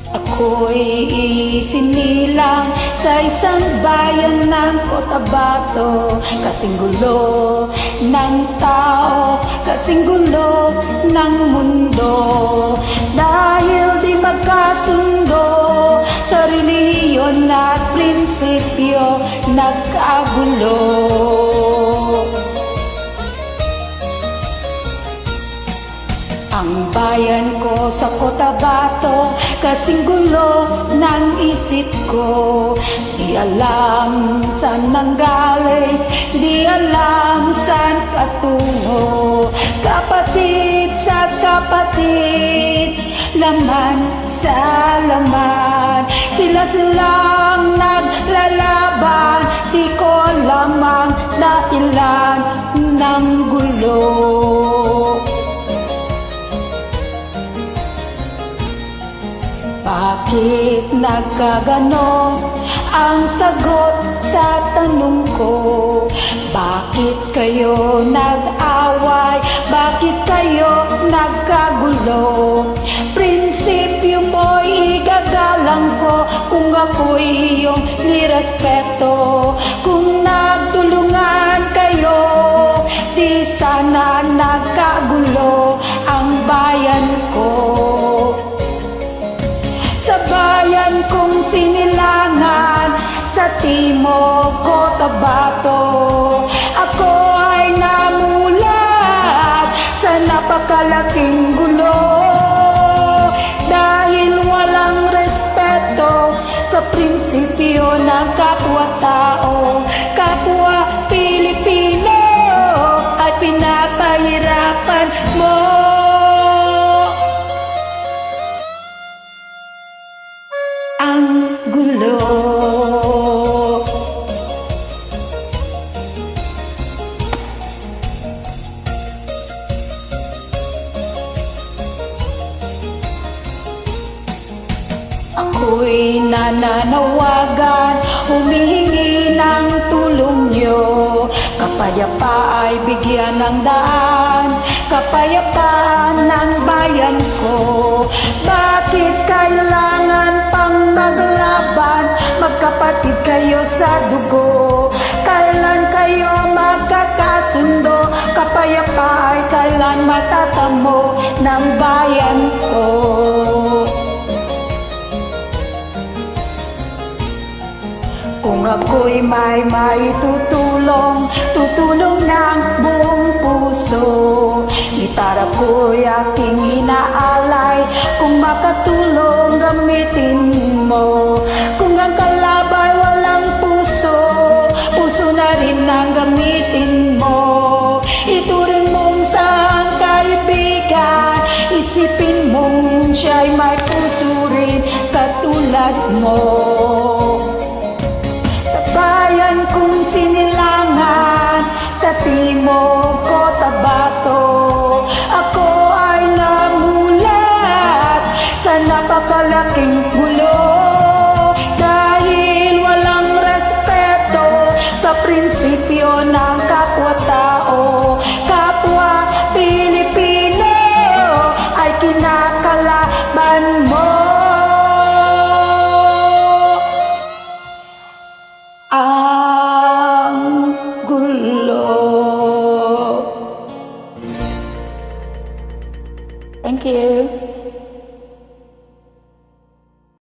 Ako'y isinilang sa isang bayan ng Cotabato. Kasing gulo ng tao, kasing gulo ng mundo. Dahil di magkasundo sa reliyon at prinsipyo, nagkagulo. Ang bayan ko sa Cotabato, kasing gulo ng isip ko. Di alam saan nanggaling, di alam saan patungo. Kapatid sa kapatid, laman sa laman, sila-silang naglalaban. Di ko lamang dahilan ng gulo. Bakit nagkagano ang sagot sa tanong ko? Bakit kayo nag-away? Bakit kayo nagkagulo? Prinsipyo mo'y igagalang ko kung ako'y iyong nirespeto. Kung nagtulungan kayo, di sana nagkagulo ang bayan ko. Sa bayan kong sinilangan, sa Timog Cotabato, ako ay namulat sa napakalaking gulo. Dahil walang respeto sa prinsipyo ng kapwa-tao, kapwa Pilipino ay pinapahirapan mo. Ang gulo. Ako'y nananawagan, humihingi ng tulong nyo. Kapayapaan ay bigyan ng daan, kapayapaan ng bayan ko. Bakit kailangan pang maglaban? Magkapatid kayo sa dugo. Kailan kayo magkakasundo? Kapayapaan ay kailan matatamo ng bayan ko. Kung ako'y may maitutulong, tutulong ng buong puso. Gitara ko'y aking inaalay, kung makatulong gamitin mo. Kung ang kalabay walang puso, puso na rin ang gamitin mo. Ituring mong isang kaibigan, isipin mong siya'y may puso rin katulad mo. Sa bayan kong sinilangan, sa Timog Cotabato, ako ay namulat sa napakalaking gulo. Dahil walang respeto sa prinsipyo ng kapwa-tao, kapwa Pilipino ay kinakalaban mo. Ang gulo. Thank you.